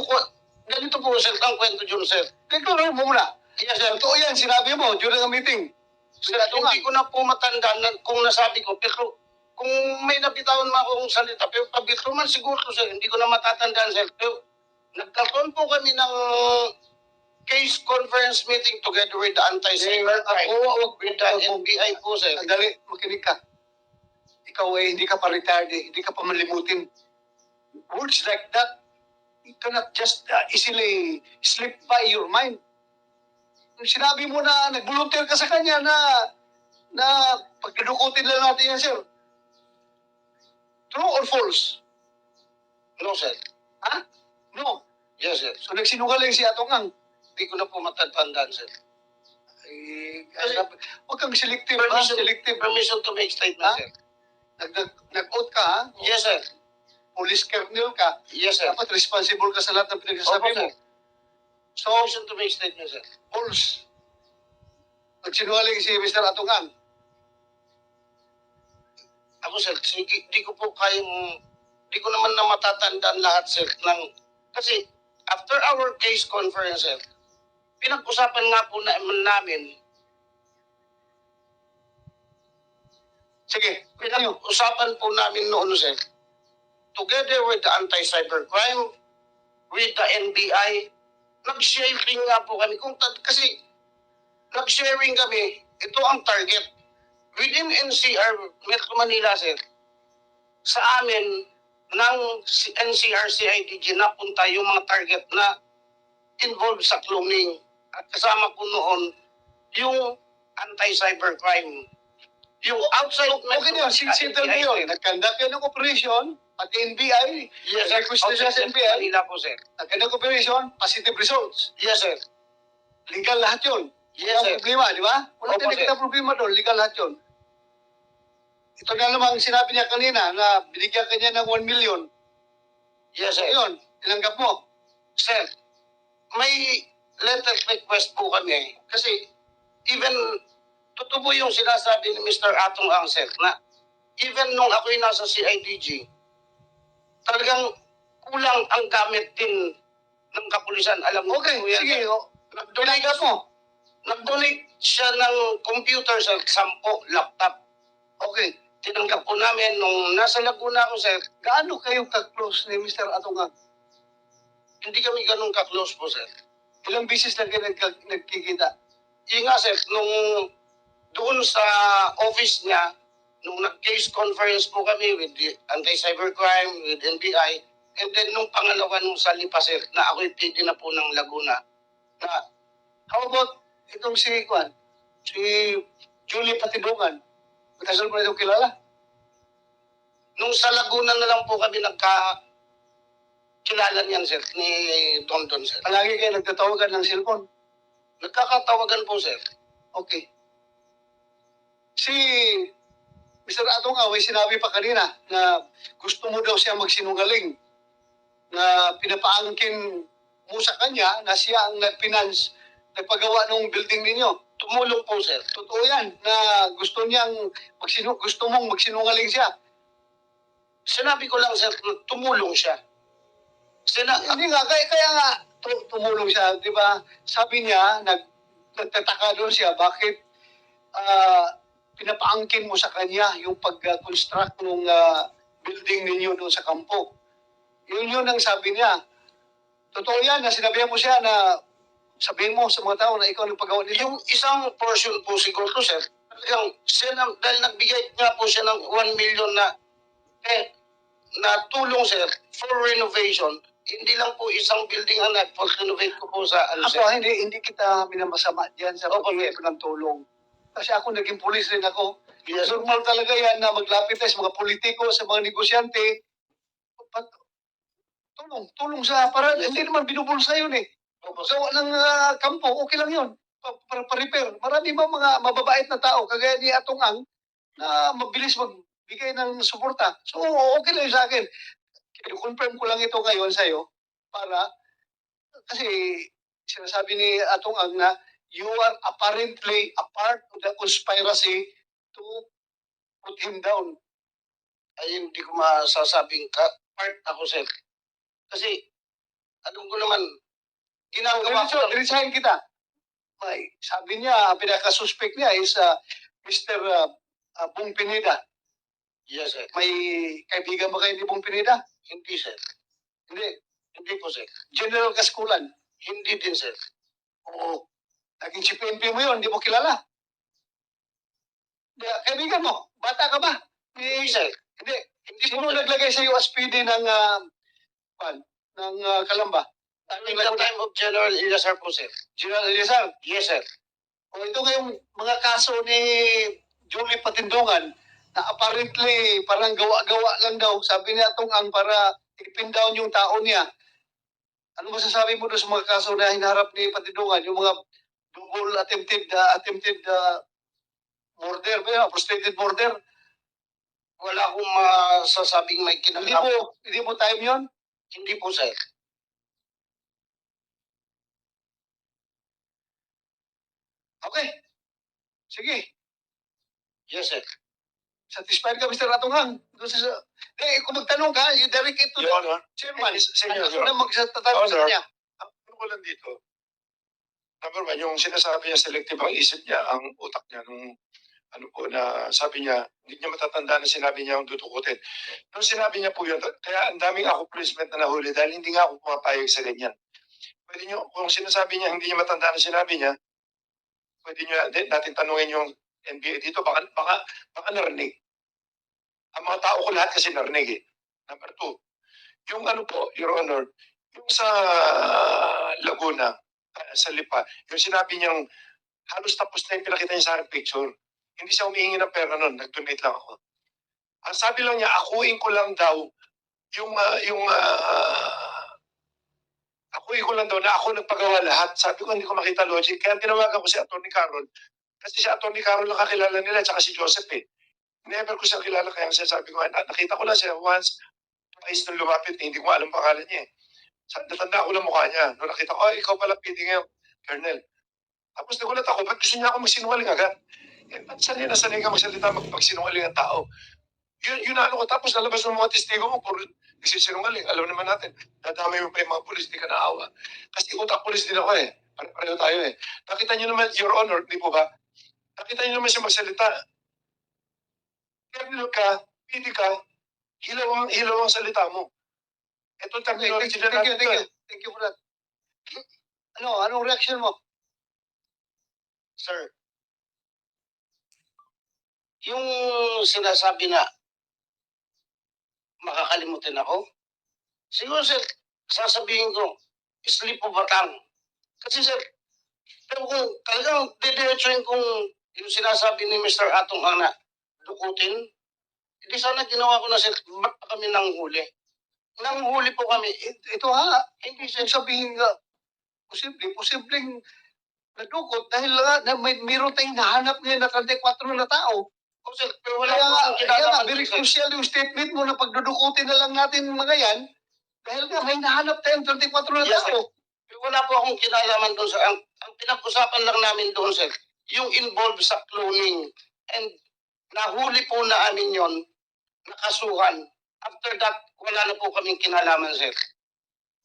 [SPEAKER 4] po, sir, ang kwento dyan, sir.
[SPEAKER 1] deklaruhin mo muna.
[SPEAKER 4] Yes, sir.
[SPEAKER 1] Totoo yan, sinabi mo during a meeting.
[SPEAKER 4] Sir, hindi ko na po matandaan na kung nasabi ko, pero kung may nabitawan mo akong salita, pero pabitro man siguro, sir, hindi ko na matatandaan, sir. Pero nagkaroon po kami ng case conference meeting together with the anti-cyber crime. With the NBI po, sir.
[SPEAKER 1] Sandali, makinig ka. Ikaw hindi ka pa retired, hindi ka pa malimutin. Words like that, you cannot just easily slip by your mind. Yung sinabi mo na nag-volunteer ka sa kanya na pagdudukutin lang natin yan, sir. True or false?
[SPEAKER 4] No, sir.
[SPEAKER 1] Ha? No.
[SPEAKER 4] Yes, sir.
[SPEAKER 1] So nagsinungaling si Atong Ang.
[SPEAKER 4] Hindi ko na po matatandaan, sir.
[SPEAKER 1] Huwag kang selective, ha? Selective.
[SPEAKER 4] Permission to make statement,
[SPEAKER 1] Ha?
[SPEAKER 4] sir.
[SPEAKER 1] Nag-out ka, ha?
[SPEAKER 4] Yes, sir.
[SPEAKER 1] Police kernel ka.
[SPEAKER 4] Yes, sir.
[SPEAKER 1] Dapat responsible ka sa lahat ng pinagsasabi
[SPEAKER 4] Opo,
[SPEAKER 1] mo.
[SPEAKER 4] sir.
[SPEAKER 1] So,
[SPEAKER 4] Permission to make statement, sir.
[SPEAKER 1] false. Nagsinungaling si Mr. Atong Ang.
[SPEAKER 4] Ako, sir, di ko po di ko naman na matatandaan lahat, sir, kasi after our case conference, sir, pinag-usapan nga po namin,
[SPEAKER 1] Sige, continue.
[SPEAKER 4] pinag-usapan po namin noon, sir, together with the anti-cybercrime, with the NBI, nag-sharing nga po kami. Kasi nag-sharing kami, ito ang target. Within NCR, Metro Manila, sir, sa amin, ng NCR CIDG, napunta yung mga target na involved sa cloning. At kasama ko noon, yung anti-cybercrime. Yung outside
[SPEAKER 1] Okay na, settle na yun. Nag-conduct yan ng operation, pati NBI,
[SPEAKER 4] Yes, sir.
[SPEAKER 1] request na siya sa
[SPEAKER 4] Outside
[SPEAKER 1] NBI,
[SPEAKER 4] Manila po, sir.
[SPEAKER 1] nag-conduct operation, positive results.
[SPEAKER 4] Yes, sir.
[SPEAKER 1] Legal lahat yun.
[SPEAKER 4] Yes, sir.
[SPEAKER 1] Walang problema, di ba? Wala
[SPEAKER 4] Opo,
[SPEAKER 1] tayong
[SPEAKER 4] sir.
[SPEAKER 1] kita problema doon, legal lahat yun. Ito na naman sinabi niya kanina na binigyan kanya ng 1 million.
[SPEAKER 4] Yes, sir.
[SPEAKER 1] Ayun, tinanggap mo.
[SPEAKER 4] Sir, may letter request po kami. Kasi even, totoo po yung sinasabi ni Mr. Atong Ang, sir, na even nung ako'y nasa CIDG, talagang kulang ang gamit din ng kapulisan. Alam mo
[SPEAKER 1] Okay,
[SPEAKER 4] po yan,
[SPEAKER 1] sige.
[SPEAKER 4] sir.
[SPEAKER 1] Oh.
[SPEAKER 4] Nag-donate
[SPEAKER 1] Pinanggap mo.
[SPEAKER 4] Nag-donate siya ng computer sa 10 laptop.
[SPEAKER 1] Okay.
[SPEAKER 4] Tinanggap po namin nung nasa Laguna ako, sir.
[SPEAKER 1] Gaano kayo ka-close ni Mr. Atungang?
[SPEAKER 4] Hindi kami ganun ka-close po, sir.
[SPEAKER 1] Ilang bisis lang kayo nagkikita?
[SPEAKER 4] Yun nga, sir, nung doon sa office niya, nung nag-case conference po kami with the anti-cybercrime, with NBI, and then nung pangalawa nung sa Lipa, sir, na ako'y PD na po ng Laguna, na
[SPEAKER 1] How about itong si Kwan? Si Julie Patidungan. Matagal mo na itong kilala?
[SPEAKER 4] nung sa Laguna na lang po kami kilala niyan, sir, ni Don, sir.
[SPEAKER 1] Palagi kayo nagtatawagan ng cellphone.
[SPEAKER 4] Nagkakatawagan po, sir.
[SPEAKER 1] Okay. Si Mr. Atong Away sinabi pa kanina na gusto mo daw siya magsinungaling na pinapaangkin mo sa kanya na siya ang nagfinance, nagpagawa ng building ninyo.
[SPEAKER 4] Tumulong po, sir.
[SPEAKER 1] Totoo yan na gusto gusto mong magsinungaling siya.
[SPEAKER 4] Sinabi ko lang, sir, na tumulong siya.
[SPEAKER 1] Hindi nga, kaya nga tumulong siya, di ba? Sabi niya, nagtataka doon siya, bakit pinapaangkin mo sa kanya yung pag-construct ng building ninyo doon sa kampo. Yun ang sabi niya. Totoo yan na sinabihan mo siya na sabihin mo sa mga tao na ikaw ang nagpagawa nito.
[SPEAKER 4] Yung isang portion po siguro, sir, talagang dahil nagbigay nga po siya ng 1 million na tulong, sir, for renovation. Hindi lang po isang building ang nag-renovate ko po sa
[SPEAKER 1] Ako, hindi kita minamasama diyan sa pagbigay ko ng tulong. Kasi ako naging pulis rin ako.
[SPEAKER 4] Yes.
[SPEAKER 1] Normal talaga yan na maglapit tayo sa mga politiko, sa mga negosyante. Tulong sa para hindi naman binubulsa yun eh. Gawa ng kampo, okay lang yun. Para pa-repair. Marami ba mga mababait na tao, kagaya ni Atong Ang, na mabilis magbigay ng suporta. So, okay lang yun sa akin. I-confirm ko lang ito ngayon sa'yo para, kasi sinasabi ni Atong Ang na you are apparently a part of the conspiracy to put him down.
[SPEAKER 4] Ay, hindi ko masasabing part ako, sir. Kasi, alam ko naman, ginagawa ko lang.
[SPEAKER 1] Diretsahin kita. Sabi niya, ang pinaka-suspect niya is Mr. Bong Pineda.
[SPEAKER 4] Yes, sir.
[SPEAKER 1] May kaibigan ba kayo ni Bong Pineda?
[SPEAKER 4] Hindi, sir.
[SPEAKER 1] Hindi.
[SPEAKER 4] Hindi po, sir.
[SPEAKER 1] General Kaskulan.
[SPEAKER 4] Hindi din, sir.
[SPEAKER 1] Oo. Naging si PNP mo yun, hindi mo kilala. Kaibigan mo, bata ka ba?
[SPEAKER 4] Hindi, sir.
[SPEAKER 1] Hindi.
[SPEAKER 4] Hindi po,
[SPEAKER 1] Sino
[SPEAKER 4] sir.
[SPEAKER 1] naglagay sa USPD ng Kalamba?
[SPEAKER 4] In the time of General Ilazar po, sir.
[SPEAKER 1] General Elizar.
[SPEAKER 4] Yes, sir.
[SPEAKER 1] O ito ngayong mga kaso ni Julie Patindungan na apparently parang gawa-gawa lang daw. Sabi niya itong ang para ipin down yung tao niya. Ano masasabi mo doon sa mga kaso na hinaharap ni Patindungan? Yung mga double attempted murder, frustrated murder?
[SPEAKER 4] Wala akong masasabing may kinalaman.
[SPEAKER 1] Hindi mo time yon?
[SPEAKER 4] Hindi po, sir.
[SPEAKER 1] Okay. Sige.
[SPEAKER 4] Yes, sir.
[SPEAKER 1] Satisfied ka, Mr. Atunghang. Kung magtanong ka, you direct it to
[SPEAKER 2] Your
[SPEAKER 1] the
[SPEAKER 2] Honor,
[SPEAKER 1] chairman.
[SPEAKER 2] Senyor,
[SPEAKER 1] Ano na magsatanong sa
[SPEAKER 2] Honor.
[SPEAKER 1] kanya?
[SPEAKER 2] ano ko lang dito, number one, yung sinasabi niya selective ang isip niya, ang utak niya, nung ano po na sabi niya, hindi niya matatanda na sinabi niya ang dudukutin. Nung sinabi niya po yun, kaya ang daming ako policemen na nahuli dahil hindi nga ako pumapayag sa ganyan. Pwede niyo, kung sinasabi niya, hindi niya matanda na sinabi niya, pwede niyo natin tanungin yung NBA dito, baka narinig. Ang mga tao ko lahat kasi narinig eh. Number two, yung ano po, Your Honor, yung sa Laguna, sa Lipa, yung sinabi niyang halos tapos na yung pinakita niya sa akin picture, hindi siya humihingi ng pera nun, nag-donate lang ako. Ang sabi lang niya, akuin ko lang daw akuin ko lang daw na ako nagpagawa lahat. Sabi ko, hindi ko makita logic. Kaya tinawagan ko si Atty. Carol. Kasi si Atty. Carol lang kakilala nila, tsaka si Joseph eh. Never ko siya kilala, kaya sabi ko, nakita ko lang siya once, twice nung lumapit, hindi ko alam pangalan niya eh. Natanda ko lang mukha niya. Nung nakita ko, ikaw pala PD ngayon, Colonel. Tapos nagulat ako, ba't gusto niya ako magsinungaling agad? Eh, ba't sanay ka magsalita magsinungaling ang tao? Yun ano ko, tapos nalabas ng mga testigo mo, nagsisinungaling. Alam naman natin, nadamay mo pa yung mga pulis, di ka naawa. Kasi utak pulis din ako eh. Pareho tayo eh. Nakita niyo naman, Your Honor, di po ba? Nakita niyo naman siya magsalita. Terminal ka, pili ka, hilaw ang salita mo. Ito terminology na natin.
[SPEAKER 1] Thank you for that. Anong reaction mo?
[SPEAKER 4] Sir, yung sinasabi na makakalimutin ako, siguro sir, sasabihin ko, slip of a tongue. Kasi sir, pero kung talagang didiretsuhin kung yung sinasabi ni Mr. Atong na dukutin, hindi sana ginawa ko na sir, ba't pa kami nanghuli? Nanghuli po kami.
[SPEAKER 1] Ito ha,
[SPEAKER 4] Hindi sir,
[SPEAKER 1] sabihin nga, posibleng nadukot dahil nga mayroon tayong nahanap ngayon na 34 na tao.
[SPEAKER 4] oh, sir, pero wala
[SPEAKER 1] Kaya
[SPEAKER 4] po akong
[SPEAKER 1] kaya nga,
[SPEAKER 4] kinalaman.
[SPEAKER 1] very
[SPEAKER 4] sir.
[SPEAKER 1] crucial yung statement mo na pagdudukutin na lang natin mga yan dahil nga may nahanap tayong 34 na
[SPEAKER 4] Yes,
[SPEAKER 1] tao.
[SPEAKER 4] Pero wala po akong kinalaman doon sir. Ang pinag-usapan lang namin doon sir, yung involved sa cloning. And nahuli po namin yon, nakasuhan. After that, wala na po kaming kinalaman sir.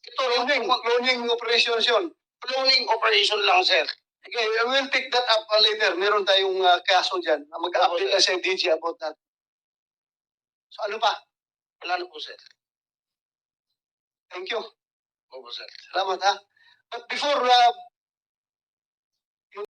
[SPEAKER 4] Ito yung
[SPEAKER 1] Cloning operations yun.
[SPEAKER 4] cloning operation lang sir.
[SPEAKER 1] Okay, we'll take that up later. Meron tayong kaso dyan. Mag-update na sa DG about that. So ano pa?
[SPEAKER 4] Wala na po sir.
[SPEAKER 1] Thank you.
[SPEAKER 4] Opo sir.
[SPEAKER 1] Salamat ha. But before